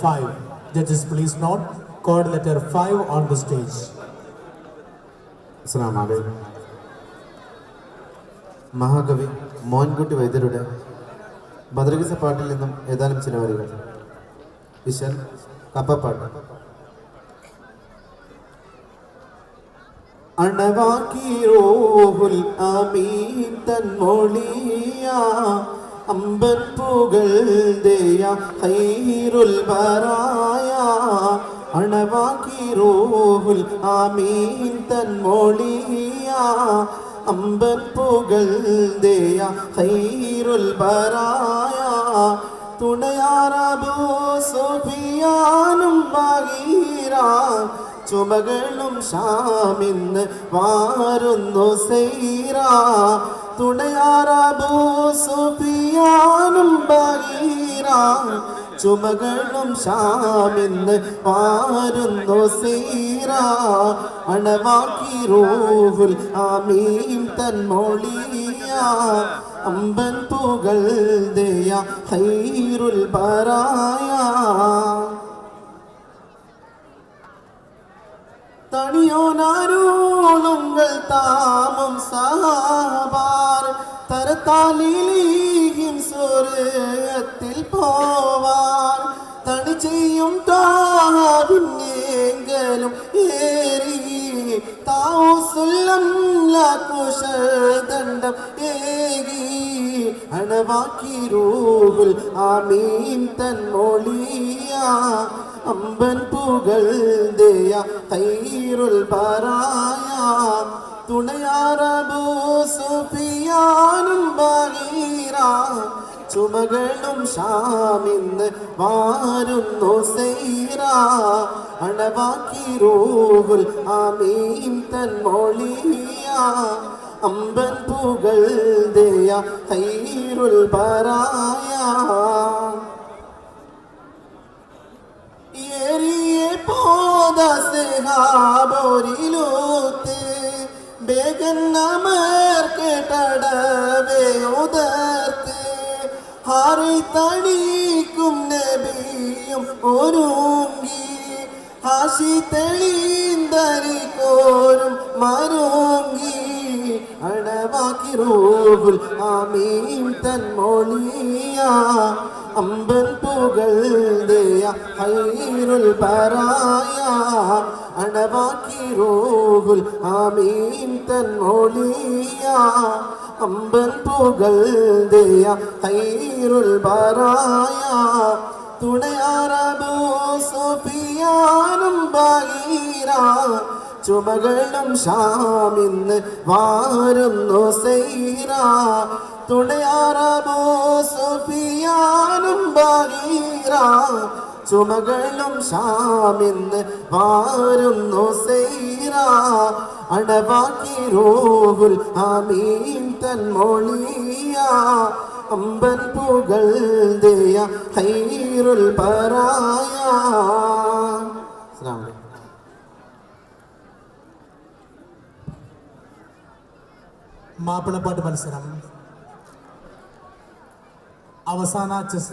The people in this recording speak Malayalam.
5. Judges, please note code letter 5 on the stage. അസ്സലാമു അലൈക്കും. മഹാകവി മോൻകുട്ടി വൈദ്യരുടെ ബദർഗീസ പാട്ടിൽ നിന്നും ഏതാനും ചില വരികൾ. ഇശൽ കപ്പപ്പാട്ട്. അണവാക്കി റൂഹുൽ അമീൻ തൻ മൊളിയ അമ്പൻ പുകഴ്തയ ഖൈറുൽ ബറായ. അണവാക്കി റൂഹുൽ അമീൻ തൻ മൊളിയ അമ്പൻ പുകഴ്തയ ഖൈറുൽ ബറായ. തുണയാറബൂ സുഫിയാനും ബഗീറ ചുമകളും ഷാമിന്ന് വാരുന്നു സൈറ. തുണയാറബൂ സുഫിയാനും ബഗീറ ചുമകളും ഷാമിന്ന് വാരുന്നു സൈറ. അണവാക്കി റൂഹുൽ അമീൻ തൻ മൊളിയ അമ്പൻ പുകഴ്തയ ഖൈറുൽ ബറായ. തണിയോനാരോളുങ്ങൾ താമം സഹാബാർ തരത്താലിലീഹിം സ്വർഗ്ഗത്തിൽ പോവാൻ. തണി ചെയ്യും താവിന്നെങ്കിലും ഏറി താവുസുല്ലം കുശദണ്ഡം ഏകി. അണവാക്കി റൂഹുൽ അമീൻ തൻ മൊളിയ അമ്പൻ പുകഴ്തയ ഖൈറുൽ ബറായ. തുണയാറബൂ സുഫിയാനും ബഗീറ ചുമകളും ഷാമിന്ന് വാരുന്നു സൈറ. അണവാക്കി റൂഹുൽ അമീൻ തൻ മൊളിയ അമ്പൻ പുകഴ്തയ ഖൈറുൽ ബറായ. ഏറിയെ പോത സഹാബോരിലൂത്ത് ബേഗന്നമർ കേട്ടടവേ ഉദർത്ത്. ഹാറി തണിക്കും നബിയും ഒരുങ്ങി ഹാഷി തെളിന്തരി കോരും മരുങ്ങി. അണവാക്കി റൂഹുൽ അമീൻ തൻ മൊളിയ അമ്പൻ പുകഴ്തയ ഖൈറുൽ ബറായ. അണവാക്കി റൂഹുൽ അമീൻ തൻ മൊളിയ അമ്പൻ പുകഴ്തയ ഖൈറുൽ ബറായ. തുണയാറബൂ സുഫിയാനും ബഗീറ ചുമകളും ഷാമിന്ന് വാരുന്നു സൈറ. തുണയാറബൂ സുഫിയാനും ബഗീറ ചുമകളും ഷാമിന്ന് വാരുന്നു സൈറ. അണവാക്കി റൂഹുൽ അമീൻ തൻ മൊളിയ അമ്പൻ പുകഴ്തയ ഖൈറുൽ ബറായ. മാപ്പിളപ്പാട്ട് മത്സരം അവസാന ചെസ്